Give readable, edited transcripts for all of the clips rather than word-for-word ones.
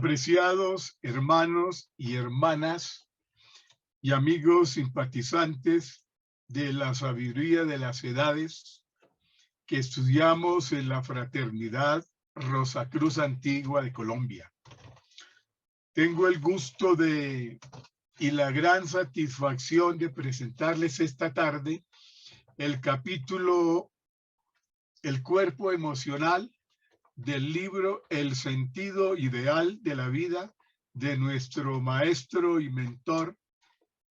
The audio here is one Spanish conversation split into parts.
Apreciados hermanos y hermanas y amigos simpatizantes de la sabiduría de las edades que estudiamos en la Fraternidad Rosacruz Antigua de Colombia. Tengo el gusto y la gran satisfacción de presentarles esta tarde el capítulo El cuerpo emocional del libro El sentido ideal de la vida de nuestro maestro y mentor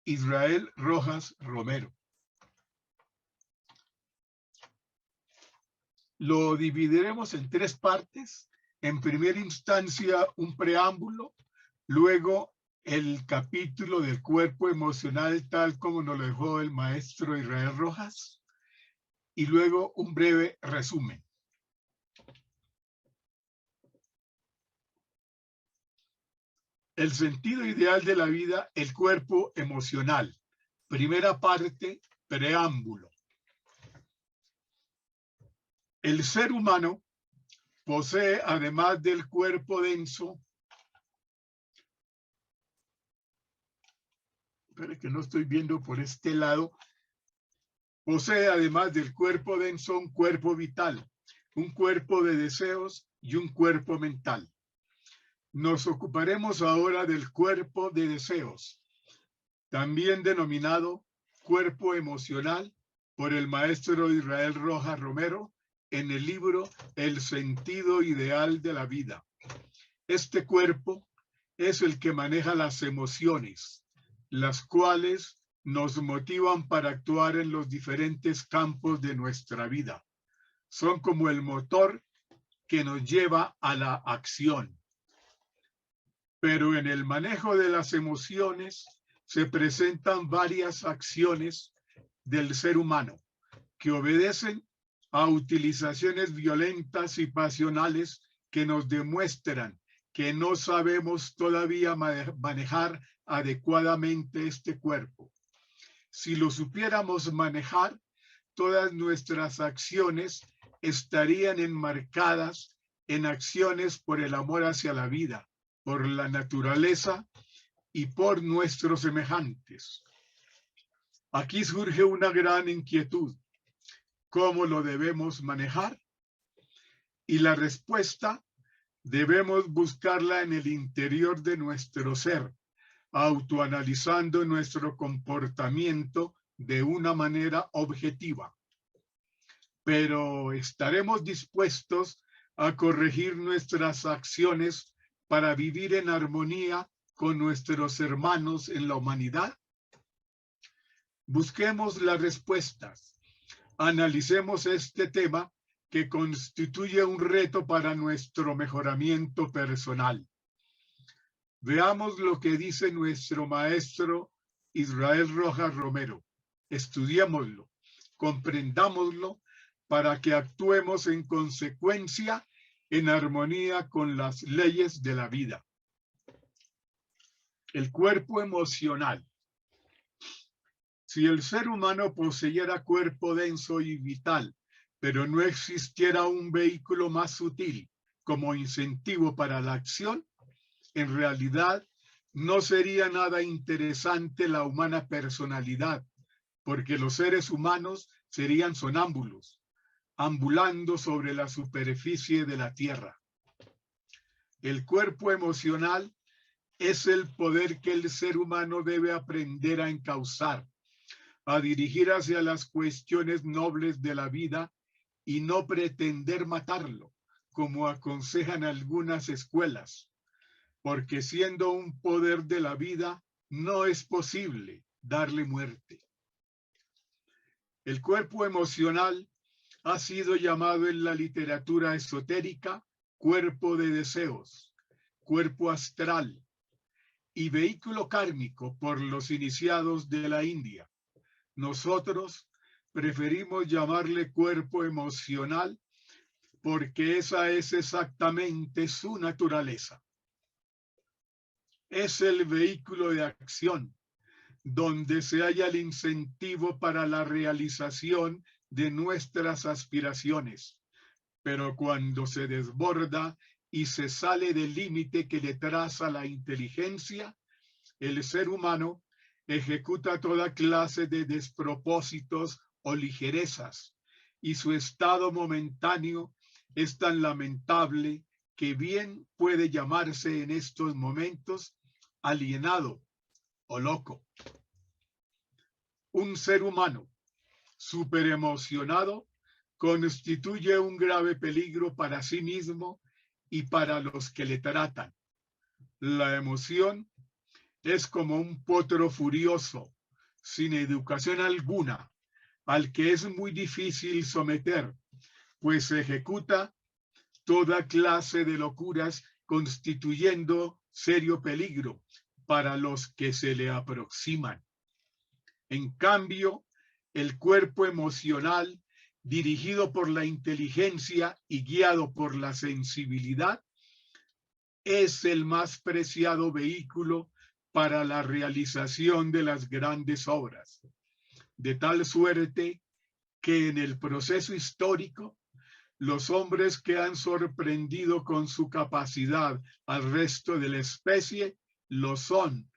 Israel Rojas Romero. Lo dividiremos en tres partes. En primera instancia, un preámbulo, luego el capítulo del cuerpo emocional tal como nos lo dejó el maestro Israel Rojas, y luego un breve resumen. El sentido ideal de la vida, el cuerpo emocional. Primera parte, preámbulo. El ser humano posee, además del cuerpo denso, espere que no estoy viendo por este lado, posee además del cuerpo denso un cuerpo vital, un cuerpo de deseos y un cuerpo mental. Nos ocuparemos ahora del cuerpo de deseos, también denominado cuerpo emocional por el maestro Israel Rojas Romero en el libro El sentido ideal de la vida. Este cuerpo es el que maneja las emociones, las cuales nos motivan para actuar en los diferentes campos de nuestra vida. Son como el motor que nos lleva a la acción. Pero en el manejo de las emociones se presentan varias acciones del ser humano que obedecen a utilizaciones violentas y pasionales que nos demuestran que no sabemos todavía manejar adecuadamente este cuerpo. Si lo supiéramos manejar, todas nuestras acciones estarían enmarcadas en acciones por el amor hacia la vida, por la naturaleza y por nuestros semejantes. Aquí surge una gran inquietud. ¿Cómo lo debemos manejar? Y la respuesta debemos buscarla en el interior de nuestro ser, autoanalizando nuestro comportamiento de una manera objetiva. Pero ¿estaremos dispuestos a corregir nuestras acciones para vivir en armonía con nuestros hermanos en la humanidad? Busquemos las respuestas. Analicemos este tema que constituye un reto para nuestro mejoramiento personal. Veamos lo que dice nuestro maestro Israel Rojas Romero. Estudiémoslo, comprendámoslo para que actuemos en consecuencia en armonía con las leyes de la vida. El cuerpo emocional. Si el ser humano poseyera cuerpo denso y vital, pero no existiera un vehículo más sutil como incentivo para la acción, en realidad no sería nada interesante la humana personalidad, porque los seres humanos serían sonámbulos, ambulando sobre la superficie de la tierra. El cuerpo emocional es el poder que el ser humano debe aprender a encauzar, a dirigir hacia las cuestiones nobles de la vida y no pretender matarlo, como aconsejan algunas escuelas, porque siendo un poder de la vida, no es posible darle muerte. El cuerpo emocional ha sido llamado en la literatura esotérica cuerpo de deseos, cuerpo astral y vehículo kármico por los iniciados de la India. Nosotros preferimos llamarle cuerpo emocional porque esa es exactamente su naturaleza. Es el vehículo de acción donde se halla el incentivo para la realización de nuestras aspiraciones, pero cuando se desborda y se sale del límite que le traza la inteligencia, el ser humano ejecuta toda clase de despropósitos o ligerezas, y su estado momentáneo es tan lamentable que bien puede llamarse en estos momentos alienado o loco. Un ser humano superemocionado constituye un grave peligro para sí mismo y para los que le tratan. La emoción es como un potro furioso, sin educación alguna, al que es muy difícil someter, pues ejecuta toda clase de locuras, constituyendo serio peligro para los que se le aproximan. En cambio, el cuerpo emocional, dirigido por la inteligencia y guiado por la sensibilidad, es el más preciado vehículo para la realización de las grandes obras, de tal suerte que en el proceso histórico, los hombres que han sorprendido con su capacidad al resto de la especie lo son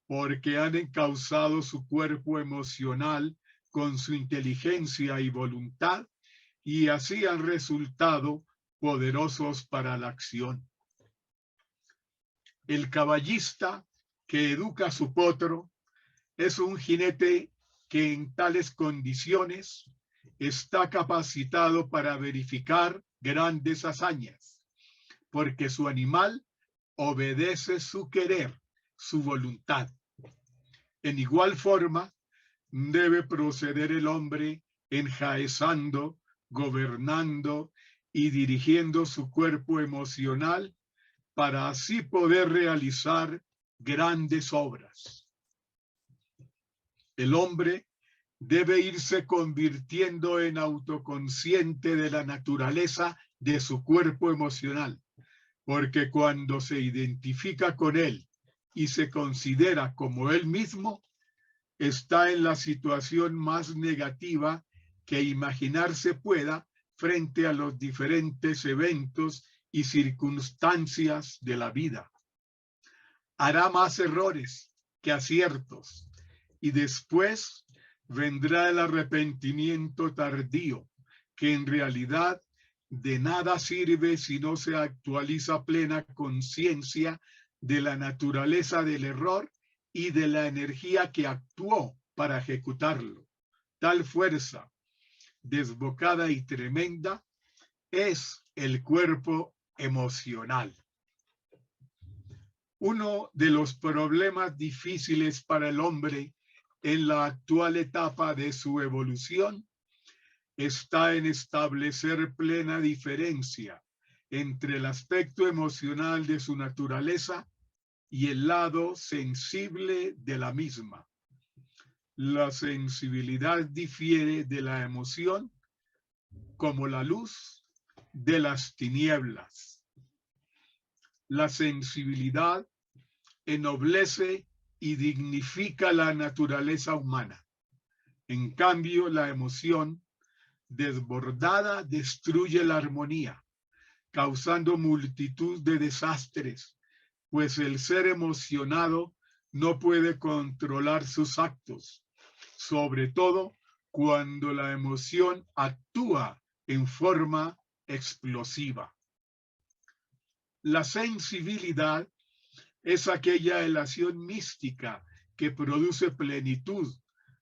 porque han encauzado su cuerpo emocional con su inteligencia y voluntad y así han resultado poderosos para la acción. El caballista que educa a su potro es un jinete que en tales condiciones está capacitado para verificar grandes hazañas, porque su animal obedece su querer, su voluntad. En igual forma, debe proceder el hombre enjaezando, gobernando y dirigiendo su cuerpo emocional para así poder realizar grandes obras. El hombre debe irse convirtiendo en autoconsciente de la naturaleza de su cuerpo emocional, porque cuando se identifica con él y se considera como él mismo, está en la situación más negativa que imaginarse pueda frente a los diferentes eventos y circunstancias de la vida. Hará más errores que aciertos y después vendrá el arrepentimiento tardío, que en realidad de nada sirve si no se actualiza plena conciencia de la naturaleza del error y de la energía que actuó para ejecutarlo. Tal fuerza, desbocada y tremenda, es el cuerpo emocional. Uno de los problemas difíciles para el hombre en la actual etapa de su evolución está en establecer plena diferencia entre el aspecto emocional de su naturaleza y el lado sensible de la misma. La sensibilidad difiere de la emoción como la luz de las tinieblas. La sensibilidad ennoblece y dignifica la naturaleza humana. En cambio, la emoción desbordada destruye la armonía, causando multitud de desastres, pues el ser emocionado no puede controlar sus actos, sobre todo cuando la emoción actúa en forma explosiva. La sensibilidad es aquella elación mística que produce plenitud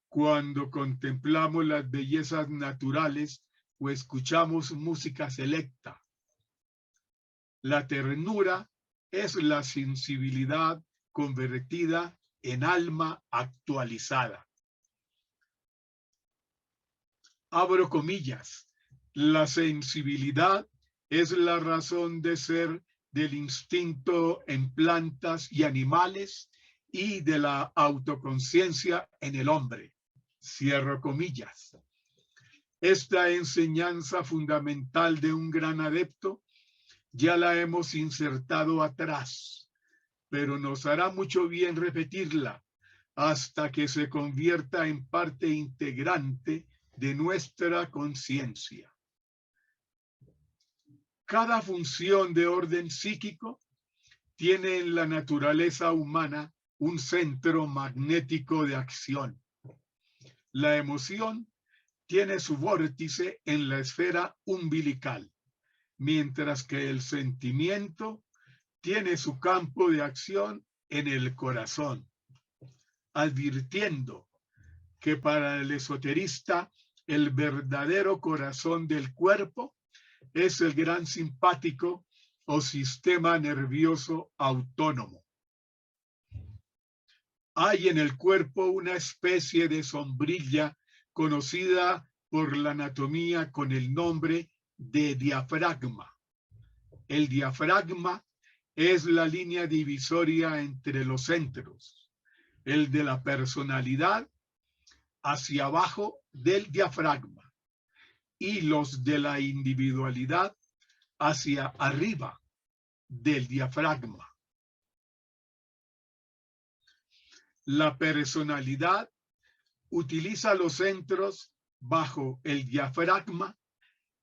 cuando contemplamos las bellezas naturales o escuchamos música selecta. La ternura es la sensibilidad convertida en alma actualizada. Abro comillas. La sensibilidad es la razón de ser del instinto en plantas y animales y de la autoconciencia en el hombre. Cierro comillas. Esta enseñanza fundamental de un gran adepto ya la hemos insertado atrás, pero nos hará mucho bien repetirla hasta que se convierta en parte integrante de nuestra conciencia. Cada función de orden psíquico tiene en la naturaleza humana un centro magnético de acción. La emoción tiene su vórtice en la esfera umbilical, mientras que el sentimiento tiene su campo de acción en el corazón, advirtiendo que para el esoterista el verdadero corazón del cuerpo es el gran simpático o sistema nervioso autónomo. Hay en el cuerpo una especie de sombrilla conocida por la anatomía con el nombre de diafragma. El diafragma es la línea divisoria entre los centros, el de la personalidad hacia abajo del diafragma y los de la individualidad hacia arriba del diafragma. La personalidad utiliza los centros bajo el diafragma,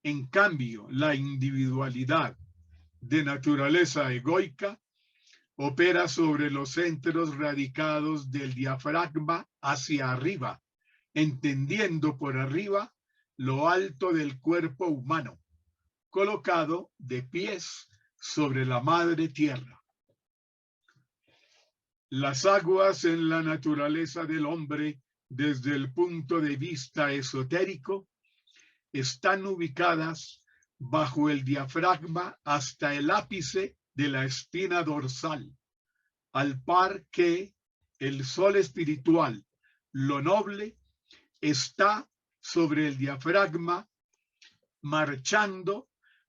en cambio la individualidad de naturaleza egoica opera sobre los centros radicados del diafragma hacia arriba, entendiendo por arriba lo alto del cuerpo humano, colocado de pies sobre la madre tierra. Las aguas en la naturaleza del hombre, desde el punto de vista esotérico, están ubicadas bajo el diafragma hasta el ápice de la espina dorsal, al par que el sol espiritual, lo noble, está sobre el diafragma, marchando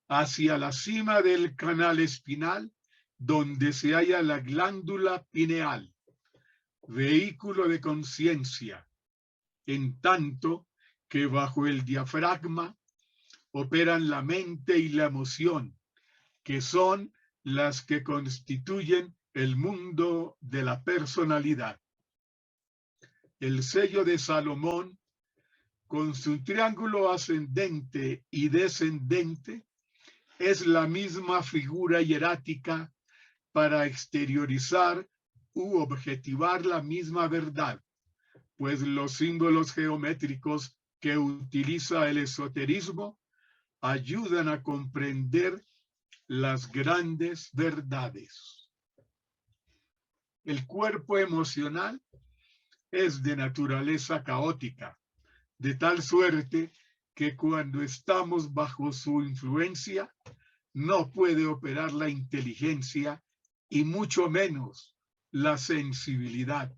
hacia la cima del canal espinal, donde se halla la glándula pineal, vehículo de conciencia, en tanto que bajo el diafragma operan la mente y la emoción, que son las que constituyen el mundo de la personalidad. El sello de Salomón, con su triángulo ascendente y descendente, es la misma figura hierática para exteriorizar u objetivar la misma verdad, pues los símbolos geométricos que utiliza el esoterismo ayudan a comprender las grandes verdades. El cuerpo emocional es de naturaleza caótica, de tal suerte que cuando estamos bajo su influencia no puede operar la inteligencia y mucho menos la sensibilidad.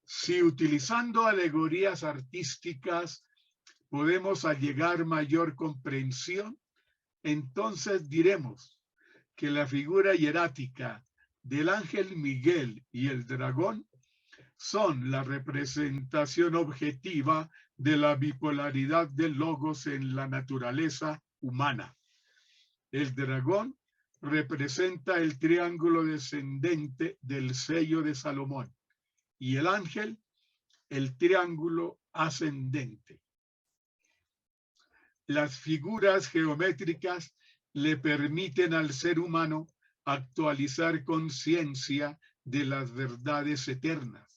Si utilizando alegorías artísticas podemos allegar mayor comprensión, entonces diremos que la figura hierática del ángel Miguel y el dragón son la representación objetiva de la bipolaridad del logos en la naturaleza humana. El dragón representa el triángulo descendente del sello de Salomón y el ángel el triángulo ascendente. Las figuras geométricas le permiten al ser humano actualizar conciencia de las verdades eternas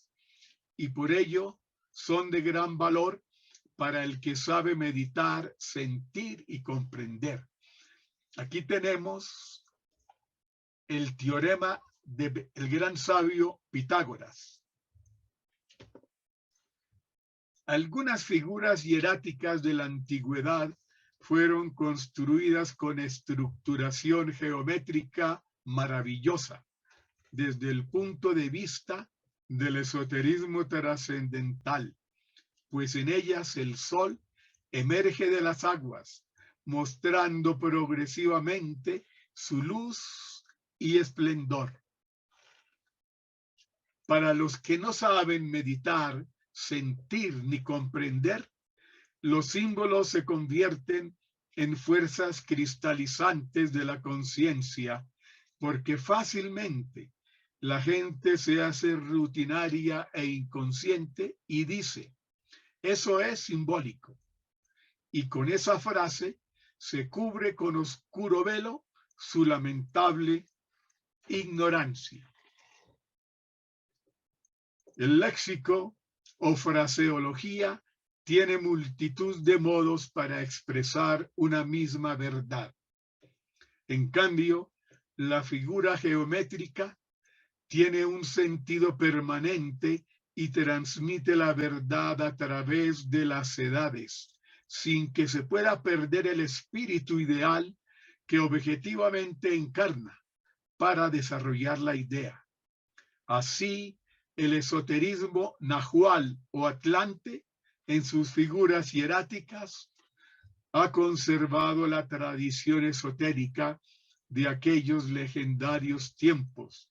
y por ello son de gran valor para el que sabe meditar, sentir y comprender. Aquí tenemos el teorema del gran sabio Pitágoras. Algunas figuras hieráticas de la antigüedad fueron construidas con estructuración geométrica maravillosa desde el punto de vista del esoterismo trascendental, pues en ellas el sol emerge de las aguas, mostrando progresivamente su luz y esplendor. Para los que no saben meditar, sentir ni comprender, los símbolos se convierten en fuerzas cristalizantes de la conciencia, porque fácilmente la gente se hace rutinaria e inconsciente y dice, eso es simbólico. Y con esa frase se cubre con oscuro velo su lamentable ignorancia. El léxico o fraseología tiene multitud de modos para expresar una misma verdad. En cambio, la figura geométrica tiene un sentido permanente y transmite la verdad a través de las edades, sin que se pueda perder el espíritu ideal que objetivamente encarna para desarrollar la idea. Así, el esoterismo nahual o atlante, en sus figuras hieráticas, ha conservado la tradición esotérica de aquellos legendarios tiempos,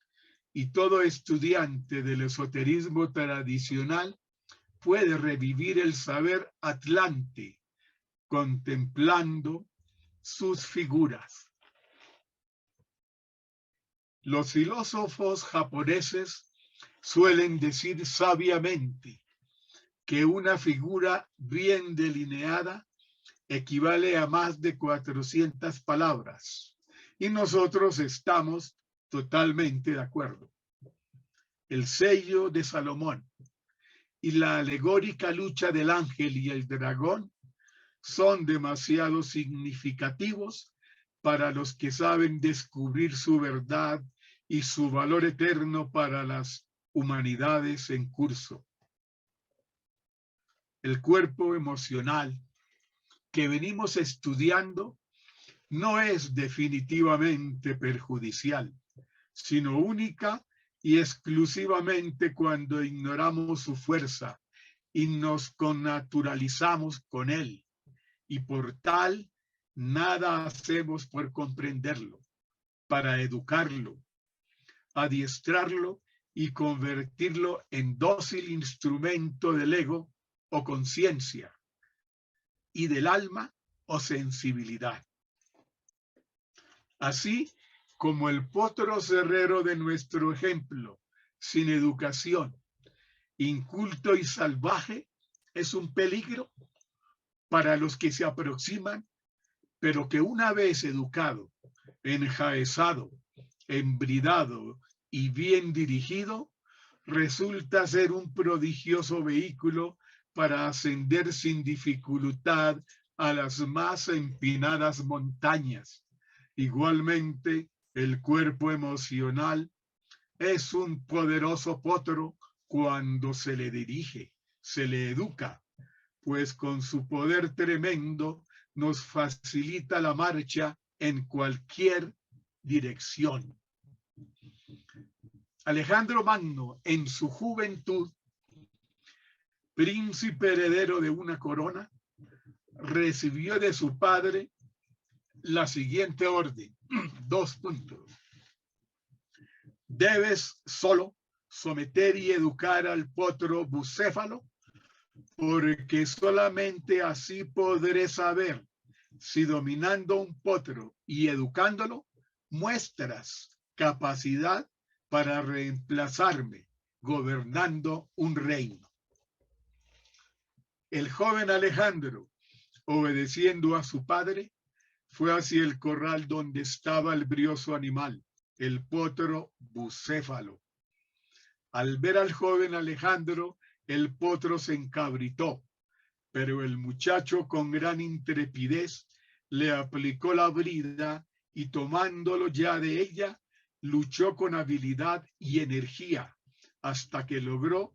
y todo estudiante del esoterismo tradicional puede revivir el saber atlante contemplando sus figuras. Los filósofos japoneses suelen decir sabiamente que una figura bien delineada equivale a más de 400 palabras, y nosotros estamos totalmente de acuerdo. El sello de Salomón y la alegórica lucha del ángel y el dragón son demasiado significativos para los que saben descubrir su verdad y su valor eterno para las humanidades en curso. El cuerpo emocional que venimos estudiando no es definitivamente perjudicial, sino única y exclusivamente cuando ignoramos su fuerza y nos connaturalizamos con él, y por tal nada hacemos por comprenderlo, para educarlo, adiestrarlo y convertirlo en dócil instrumento del ego o conciencia y del alma o sensibilidad. Así como el potro cerrero de nuestro ejemplo, sin educación, inculto y salvaje, es un peligro para los que se aproximan, pero que una vez educado, enjaezado, embridado y bien dirigido, resulta ser un prodigioso vehículo para ascender sin dificultad a las más empinadas montañas. Igualmente, el cuerpo emocional es un poderoso potro cuando se le dirige, se le educa, pues con su poder tremendo nos facilita la marcha en cualquier dirección. Alejandro Magno, en su juventud, príncipe heredero de una corona, recibió de su padre la siguiente orden, 2 puntos. Debes solo someter y educar al potro bucéfalo, porque solamente así podré saber si dominando un potro y educándolo muestras capacidad para reemplazarme gobernando un reino. El joven Alejandro, obedeciendo a su padre, fue hacia el corral donde estaba el brioso animal, el potro bucéfalo. Al ver al joven Alejandro, el potro se encabritó, pero el muchacho con gran intrepidez le aplicó la brida y tomándolo ya de ella, luchó con habilidad y energía hasta que logró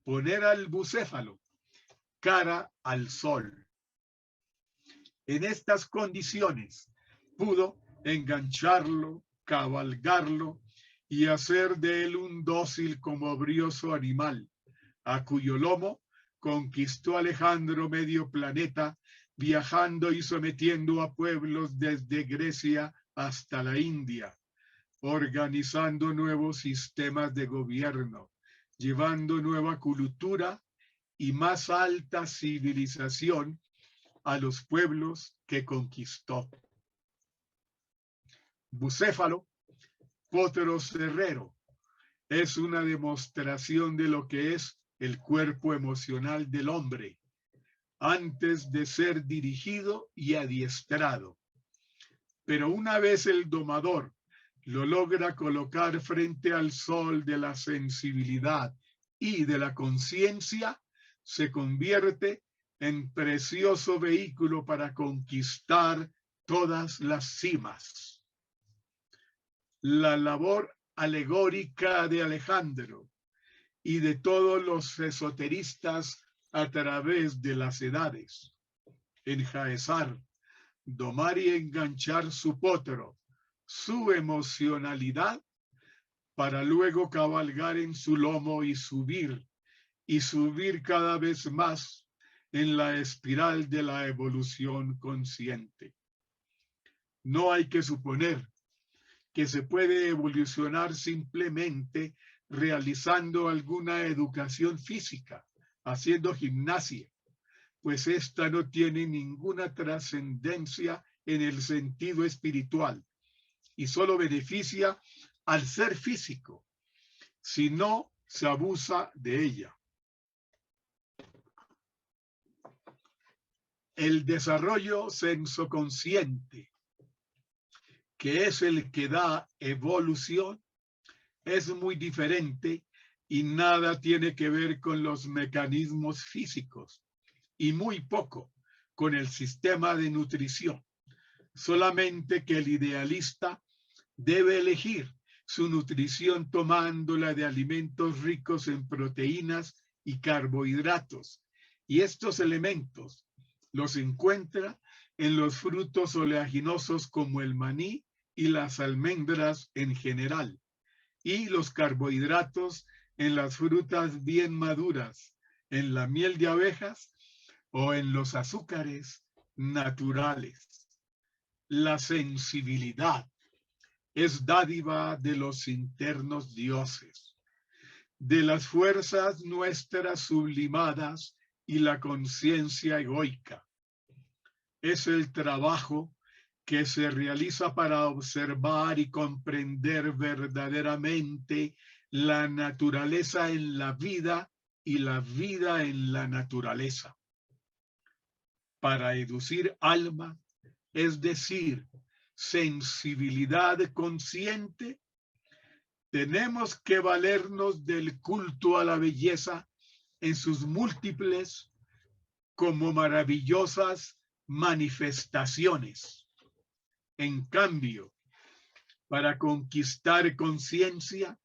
poner al bucéfalo cara al sol. En estas condiciones pudo engancharlo, cabalgarlo y hacer de él un dócil como brioso animal, a cuyo lomo conquistó Alejandro medio planeta, viajando y sometiendo a pueblos desde Grecia hasta la India, organizando nuevos sistemas de gobierno, llevando nueva cultura y más alta civilización a los pueblos que conquistó. Bucéfalo, potro cerrero, es una demostración de lo que es el cuerpo emocional del hombre, antes de ser dirigido y adiestrado. Pero una vez el domador lo logra colocar frente al sol de la sensibilidad y de la conciencia, se convierte en precioso vehículo para conquistar todas las cimas. La labor alegórica de Alejandro y de todos los esoteristas a través de las edades, enjaezar, domar y enganchar su potro, su emocionalidad, para luego cabalgar en su lomo y subir cada vez más en la espiral de la evolución consciente. No hay que suponer que se puede evolucionar simplemente realizando alguna educación física, haciendo gimnasia, pues esta no tiene ninguna trascendencia en el sentido espiritual y solo beneficia al ser físico, si no se abusa de ella. El desarrollo sensoconsciente, que es el que da evolución, es muy diferente y nada tiene que ver con los mecanismos físicos y muy poco con el sistema de nutrición. Solamente que el idealista debe elegir su nutrición tomándola de alimentos ricos en proteínas y carbohidratos. Y estos elementos los encuentra en los frutos oleaginosos como el maní y las almendras en general, y los carbohidratos en las frutas bien maduras, en la miel de abejas o en los azúcares naturales. La sensibilidad es dádiva de los internos dioses, de las fuerzas nuestras sublimadas y la conciencia egoica. Es el trabajo que se realiza para observar y comprender verdaderamente la naturaleza en la vida y la vida en la naturaleza. Para educir alma, es decir, sensibilidad consciente, tenemos que valernos del culto a la belleza en sus múltiples como maravillosas manifestaciones. En cambio, para conquistar conciencia,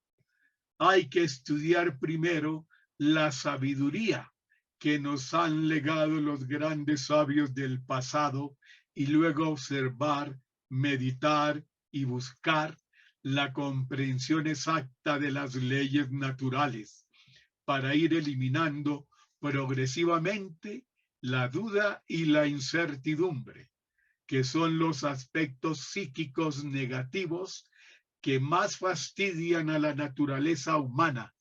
hay que estudiar primero la sabiduría que nos han legado los grandes sabios del pasado y luego observar, meditar y buscar la comprensión exacta de las leyes naturales para ir eliminando progresivamente la duda y la incertidumbre, que son los aspectos psíquicos negativos que más fastidian a la naturaleza humana,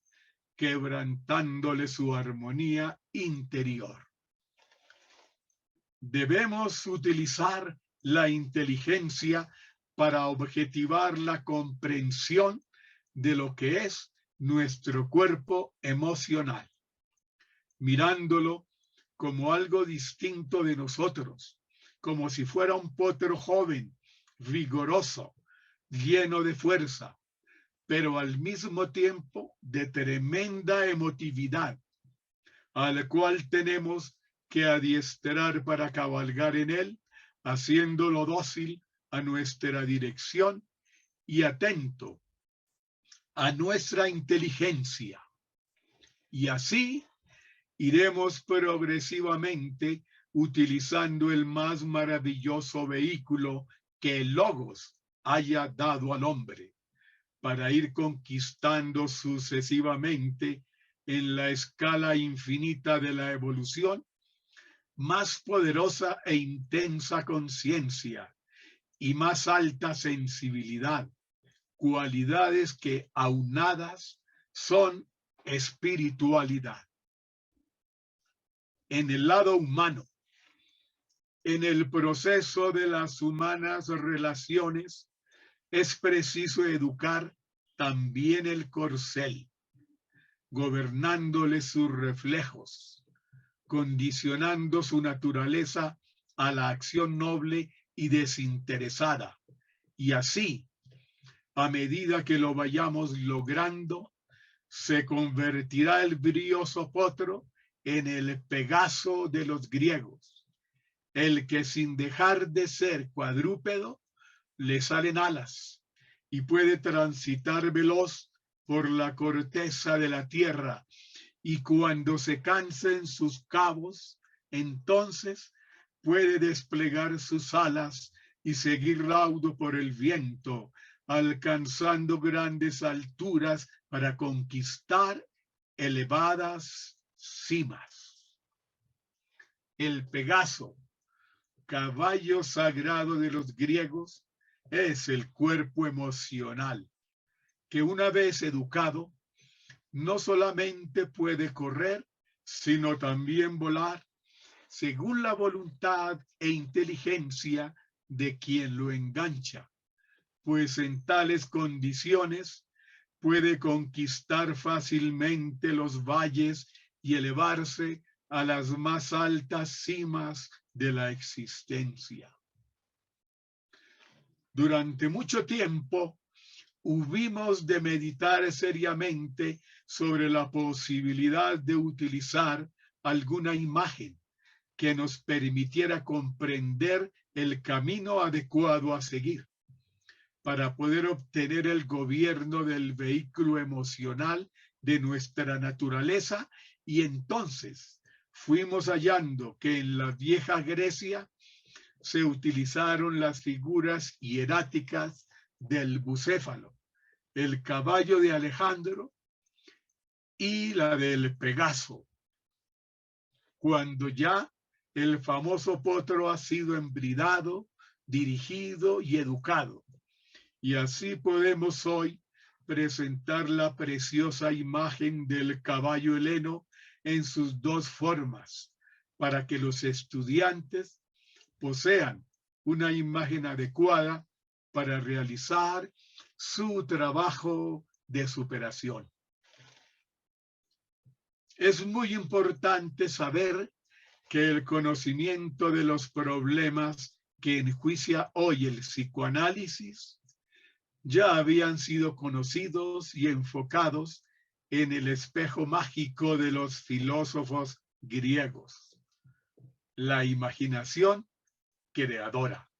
quebrantándole su armonía interior. Debemos utilizar la inteligencia para objetivar la comprensión de lo que es nuestro cuerpo emocional, mirándolo como algo distinto de nosotros, como si fuera un potro joven, vigoroso, lleno de fuerza, pero al mismo tiempo de tremenda emotividad, al cual tenemos que adiestrar para cabalgar en él, haciéndolo dócil a nuestra dirección y atento a nuestra inteligencia. Y así iremos progresivamente utilizando el más maravilloso vehículo que el Logos haya dado al hombre, para ir conquistando sucesivamente en la escala infinita de la evolución más poderosa e intensa conciencia y más alta sensibilidad, cualidades que aunadas son espiritualidad. En el lado humano, en el proceso de las humanas relaciones, es preciso educar también el corcel, gobernándole sus reflejos, condicionando su naturaleza a la acción noble y desinteresada. Y así, a medida que lo vayamos logrando, se convertirá el brioso potro en el Pegaso de los griegos, el que sin dejar de ser cuadrúpedo, le salen alas y puede transitar veloz por la corteza de la tierra, y cuando se cansen sus cabos, entonces puede desplegar sus alas y seguir raudo por el viento, alcanzando grandes alturas para conquistar elevadas cimas. El Pegaso, caballo sagrado de los griegos, es el cuerpo emocional, que una vez educado, no solamente puede correr, sino también volar, según la voluntad e inteligencia de quien lo engancha, pues en tales condiciones puede conquistar fácilmente los valles y elevarse a las más altas cimas de la existencia. Durante mucho tiempo hubimos de meditar seriamente sobre la posibilidad de utilizar alguna imagen que nos permitiera comprender el camino adecuado a seguir para poder obtener el gobierno del vehículo emocional de nuestra naturaleza. Y entonces fuimos hallando que en la vieja Grecia se utilizaron las figuras hieráticas del bucéfalo, el caballo de Alejandro y la del Pegaso, cuando ya el famoso potro ha sido embridado, dirigido y educado. Y así podemos hoy presentar la preciosa imagen del caballo heleno en sus dos formas, para que los estudiantes posean una imagen adecuada para realizar su trabajo de superación. Es muy importante saber que el conocimiento de los problemas que enjuicia hoy el psicoanálisis ya habían sido conocidos y enfocados en el espejo mágico de los filósofos griegos, la imaginación creadora.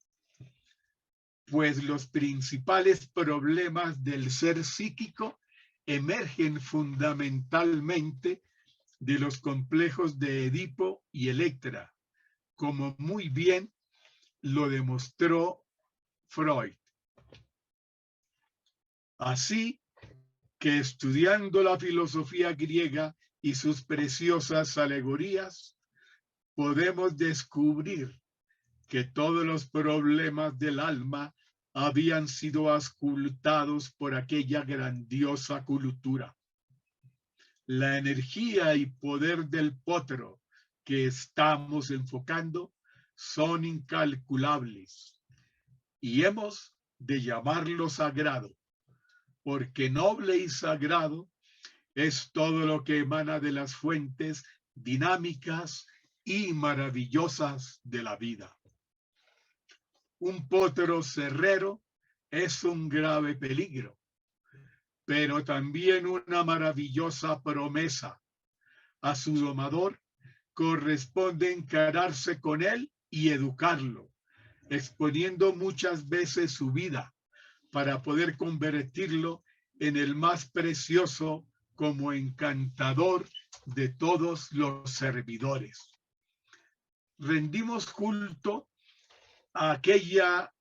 Pues los principales problemas del ser psíquico emergen fundamentalmente de los complejos de Edipo y Electra, como muy bien lo demostró Freud. Así que estudiando la filosofía griega y sus preciosas alegorías, podemos descubrir que todos los problemas del alma habían sido auscultados por aquella grandiosa cultura. La energía y poder del potro que estamos enfocando son incalculables y hemos de llamarlo sagrado, porque noble y sagrado es todo lo que emana de las fuentes dinámicas y maravillosas de la vida. Un potro cerrero es un grave peligro, pero también una maravillosa promesa. A su domador corresponde encararse con él y educarlo, exponiendo muchas veces su vida para poder convertirlo en el más precioso como encantador de todos los servidores. Rendimos culto a aquella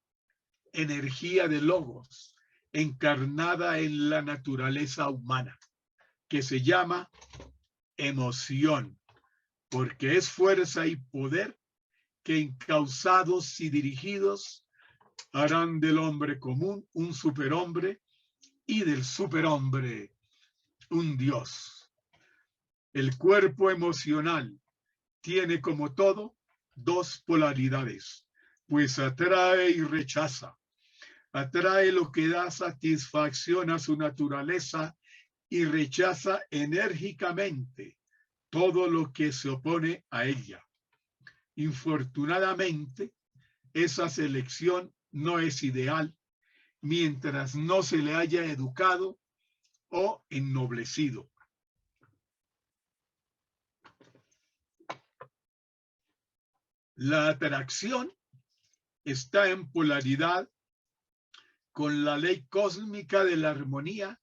energía de logos encarnada en la naturaleza humana, que se llama emoción, porque es fuerza y poder que encausados y dirigidos harán del hombre común un superhombre y del superhombre un dios. El cuerpo emocional tiene como todo dos polaridades, pues atrae y rechaza. Atrae lo que da satisfacción a su naturaleza y rechaza enérgicamente todo lo que se opone a ella. Infortunadamente, esa selección no es ideal mientras no se le haya educado o ennoblecido. La atracción está en polaridad con la ley cósmica de la armonía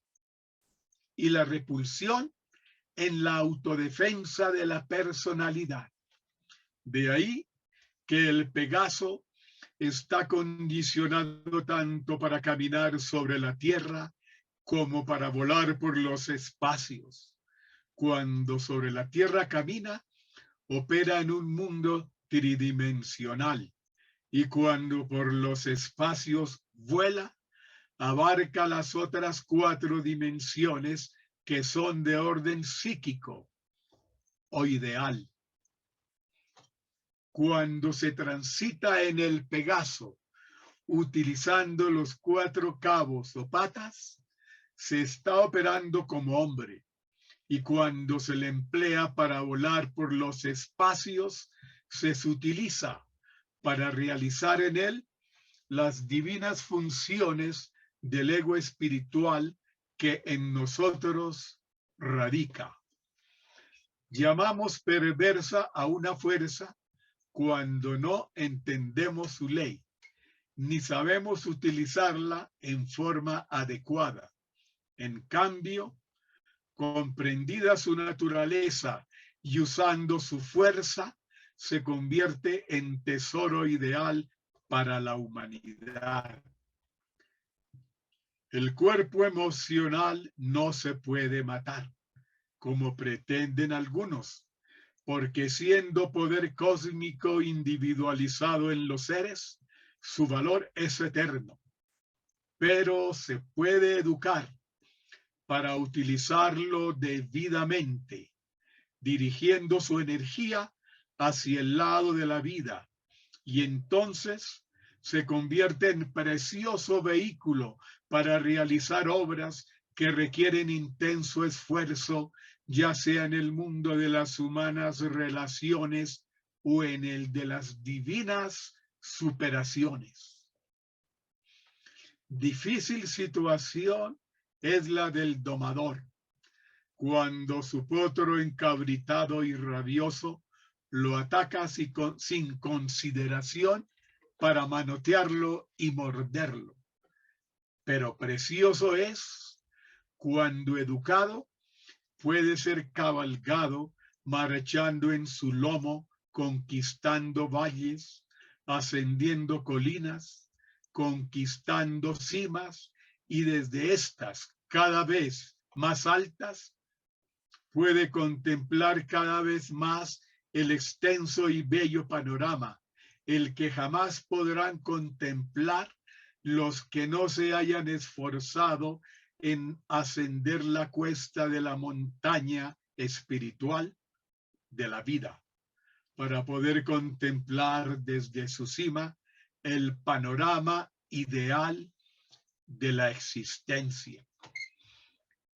y la repulsión en la autodefensa de la personalidad. De ahí que el Pegaso está condicionado tanto para caminar sobre la tierra como para volar por los espacios. Cuando sobre la tierra camina, opera en un mundo tridimensional, y cuando por los espacios vuela, abarca las otras 4 dimensiones que son de orden psíquico o ideal. Cuando se transita en el Pegaso utilizando los 4 cabos o patas, se está operando como hombre, y cuando se le emplea para volar por los espacios, se utiliza para realizar en él las divinas funciones del ego espiritual que en nosotros radica. Llamamos perversa a una fuerza cuando no entendemos su ley, ni sabemos utilizarla en forma adecuada. En cambio, comprendida su naturaleza y usando su fuerza, se convierte en tesoro ideal para la humanidad. El cuerpo emocional no se puede matar, como pretenden algunos, porque siendo poder cósmico individualizado en los seres, su valor es eterno. Pero se puede educar para utilizarlo debidamente, dirigiendo su energía hacia el lado de la vida, y entonces se convierte en precioso vehículo para realizar obras que requieren intenso esfuerzo, ya sea en el mundo de las humanas relaciones o en el de las divinas superaciones. Difícil situación es la del domador, cuando su potro encabritado y rabioso lo ataca sin consideración para manotearlo y morderlo. Pero precioso es cuando educado puede ser cabalgado marchando en su lomo, conquistando valles, ascendiendo colinas, conquistando cimas, y desde estas cada vez más altas puede contemplar cada vez más el extenso y bello panorama, el que jamás podrán contemplar los que no se hayan esforzado en ascender la cuesta de la montaña espiritual de la vida, para poder contemplar desde su cima el panorama ideal de la existencia.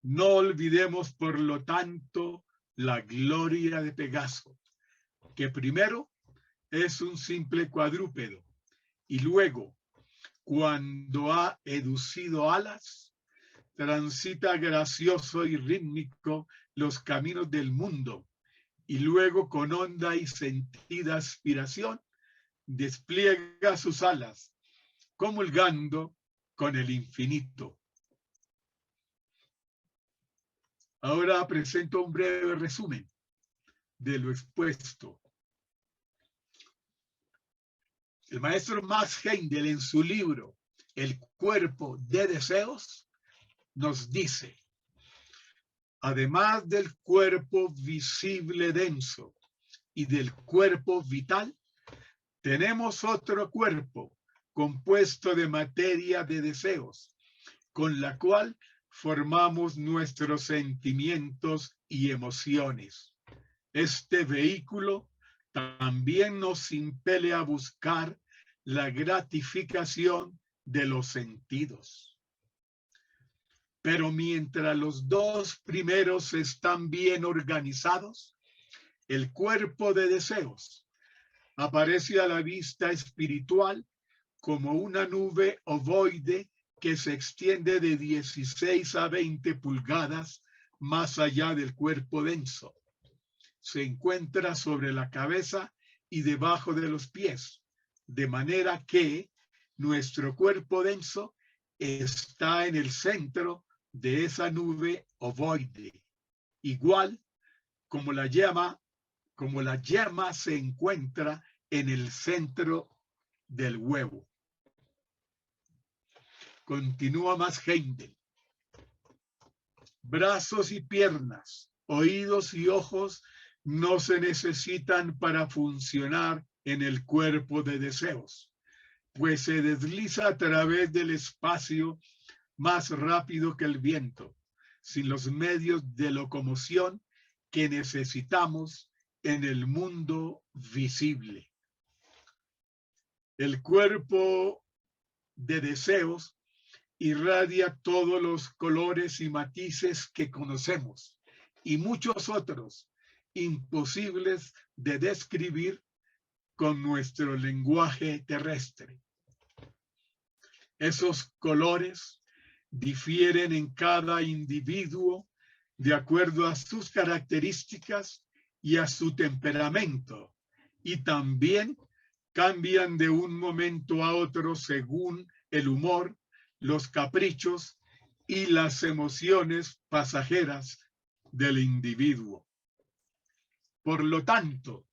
No olvidemos, por lo tanto, la gloria de Pegaso, que primero es un simple cuadrúpedo y luego, cuando ha educido alas, transita gracioso y rítmico los caminos del mundo, y luego con honda y sentida aspiración despliega sus alas, comulgando con el infinito. Ahora presento un breve resumen de lo expuesto. El maestro Max Heindel, en su libro El cuerpo de deseos, nos dice: además del cuerpo visible denso y del cuerpo vital, tenemos otro cuerpo compuesto de materia de deseos, con la cual formamos nuestros sentimientos y emociones. Este vehículo también nos impele a buscar la gratificación de los sentidos. Pero mientras los 2 primeros están bien organizados, El cuerpo de deseos aparece a la vista espiritual como una nube ovoide que se extiende de 16 a 20 pulgadas más allá del cuerpo denso. Se encuentra sobre la cabeza y debajo de los pies, de manera que nuestro cuerpo denso está en el centro de esa nube ovoide, igual como la llama se encuentra en el centro del huevo. Continúa más Heindel. Brazos y piernas, oídos y ojos no se necesitan para funcionar en el cuerpo de deseos, pues se desliza a través del espacio más rápido que el viento, sin los medios de locomoción que necesitamos en el mundo visible. El cuerpo de deseos irradia todos los colores y matices que conocemos y muchos otros imposibles de describir con nuestro lenguaje terrestre. Esos colores difieren en cada individuo de acuerdo a sus características y a su temperamento, y también cambian de un momento a otro según el humor, los caprichos y las emociones pasajeras del individuo. Por lo tanto,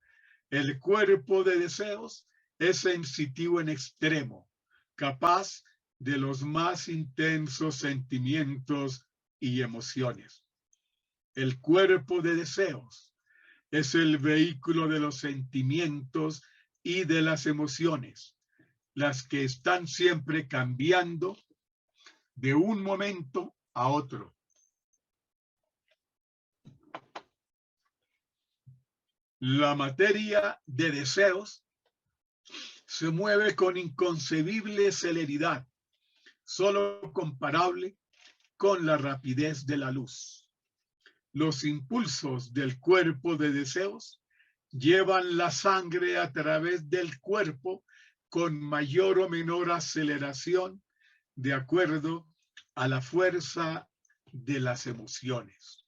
el cuerpo de deseos es sensitivo en extremo, capaz de los más intensos sentimientos y emociones. El cuerpo de deseos es el vehículo de los sentimientos y de las emociones, las que están siempre cambiando de un momento a otro. La materia de deseos se mueve con inconcebible celeridad, solo comparable con la rapidez de la luz. Los impulsos del cuerpo de deseos llevan la sangre a través del cuerpo con mayor o menor aceleración de acuerdo a la fuerza de las emociones.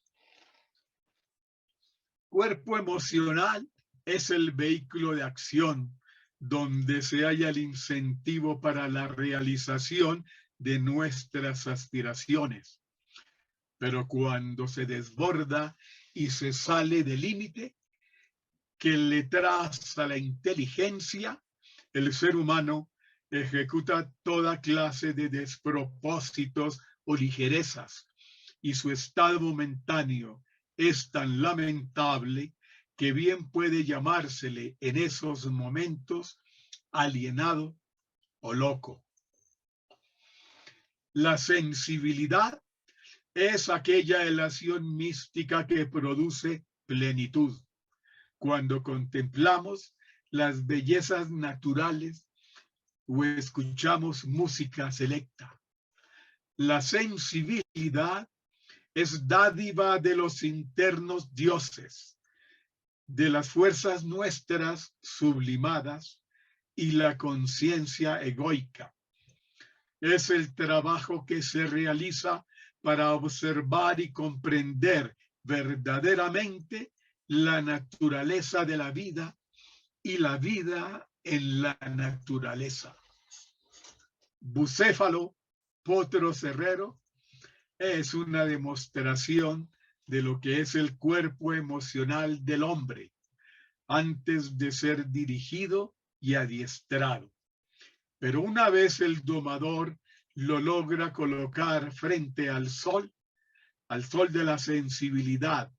Cuerpo emocional es el vehículo de acción donde se halla el incentivo para la realización de nuestras aspiraciones. Pero cuando se desborda y se sale del límite que le traza la inteligencia, el ser humano ejecuta toda clase de despropósitos o ligerezas, y su estado momentáneo es tan lamentable que bien puede llamársele en esos momentos alienado o loco. La sensibilidad es aquella elación mística que produce plenitud cuando contemplamos las bellezas naturales o escuchamos música selecta. La sensibilidad es dádiva de los internos dioses, de las fuerzas nuestras sublimadas y la conciencia egoica. Es el trabajo que se realiza para observar y comprender verdaderamente la naturaleza de la vida y la vida en la naturaleza. Bucéfalo Potro Herrero es una demostración de lo que es el cuerpo emocional del hombre antes de ser dirigido y adiestrado. Pero una vez el domador lo logra colocar frente al sol de la sensibilidad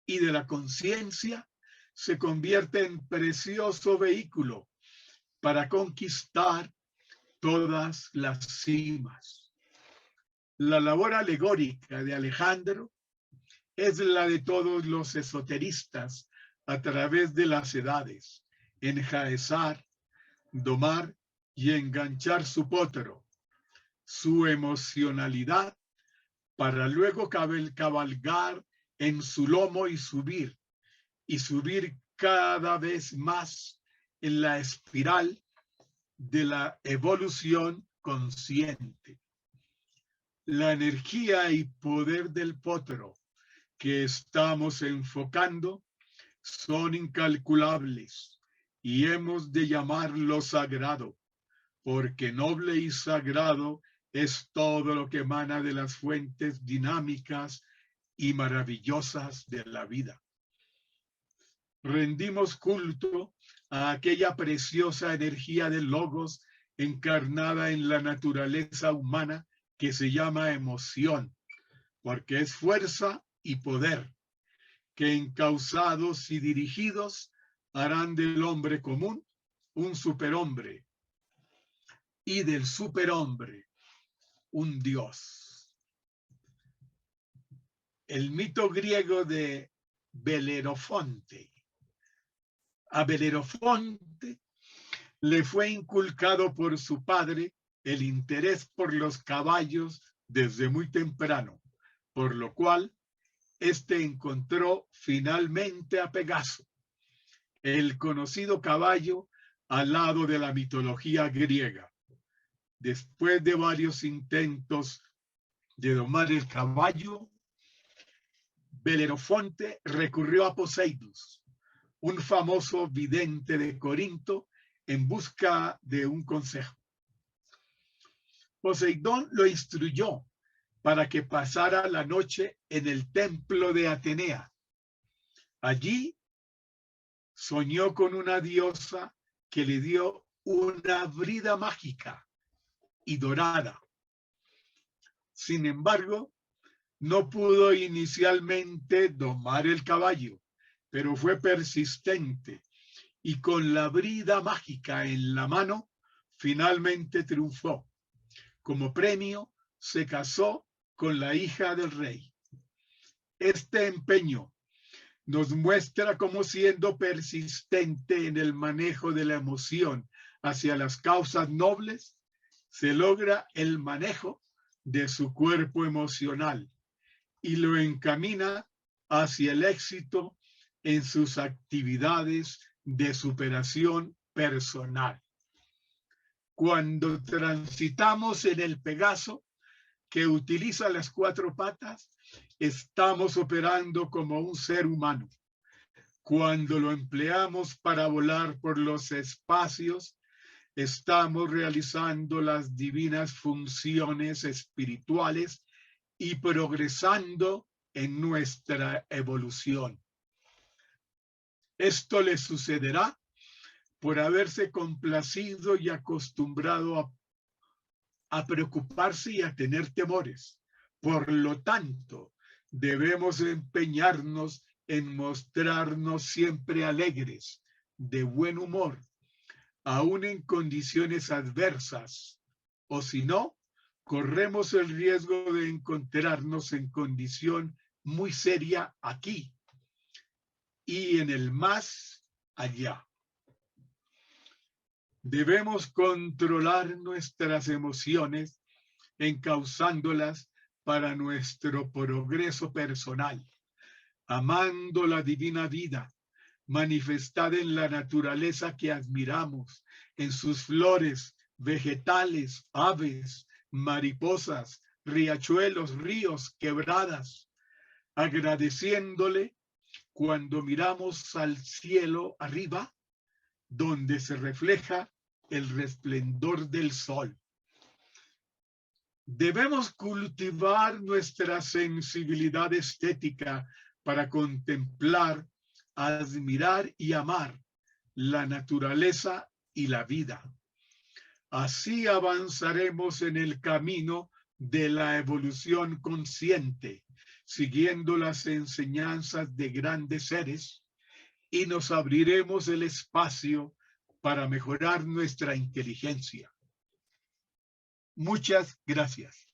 y de la conciencia, se convierte en precioso vehículo para conquistar todas las cimas. La labor alegórica de Alejandro es la de todos los esoteristas a través de las edades, enjaezar, domar y enganchar su potro, su emocionalidad, para luego cabalgar en su lomo y subir, y subir cada vez más en la espiral de la evolución consciente. La energía y poder del potro que estamos enfocando son incalculables y hemos de llamarlo sagrado, porque noble y sagrado es todo lo que emana de las fuentes dinámicas y maravillosas de la vida. Rendimos culto a aquella preciosa energía del logos encarnada en la naturaleza humana que se llama emoción, porque es fuerza y poder que encausados y dirigidos harán del hombre común un superhombre y del superhombre un dios. El mito griego de Belerofonte. A Belerofonte le fue inculcado por su padre el interés por los caballos desde muy temprano, por lo cual este encontró finalmente a Pegaso, el conocido caballo al lado de la mitología griega. Después de varios intentos de domar el caballo, Belerofonte recurrió a Poseidus, un famoso vidente de Corinto, en busca de un consejo. Poseidón lo instruyó para que pasara la noche en el templo de Atenea. Allí soñó con una diosa que le dio una brida mágica y dorada. Sin embargo, no pudo inicialmente domar el caballo, pero fue persistente y con la brida mágica en la mano, finalmente triunfó. Como premio, se casó con la hija del rey. Este empeño nos muestra cómo, siendo persistente en el manejo de la emoción hacia las causas nobles, se logra el manejo de su cuerpo emocional y lo encamina hacia el éxito en sus actividades de superación personal. Cuando transitamos en el Pegaso, que utiliza las 4 patas, estamos operando como un ser humano. Cuando lo empleamos para volar por los espacios, estamos realizando las divinas funciones espirituales y progresando en nuestra evolución. Esto le sucederá por haberse complacido y acostumbrado a preocuparse y a tener temores. Por lo tanto, debemos empeñarnos en mostrarnos siempre alegres, de buen humor, aún en condiciones adversas, o si no, corremos el riesgo de encontrarnos en condición muy seria aquí y en el más allá. Debemos controlar nuestras emociones, encauzándolas para nuestro progreso personal, amando la divina vida, manifestada en la naturaleza que admiramos, en sus flores, vegetales, aves, mariposas, riachuelos, ríos, quebradas, agradeciéndole cuando miramos al cielo arriba, donde se refleja el resplendor del sol. Debemos cultivar nuestra sensibilidad estética para contemplar, admirar y amar la naturaleza y la vida. Así avanzaremos en el camino de la evolución consciente, siguiendo las enseñanzas de grandes seres, y nos abriremos el espacio para mejorar nuestra inteligencia. Muchas gracias.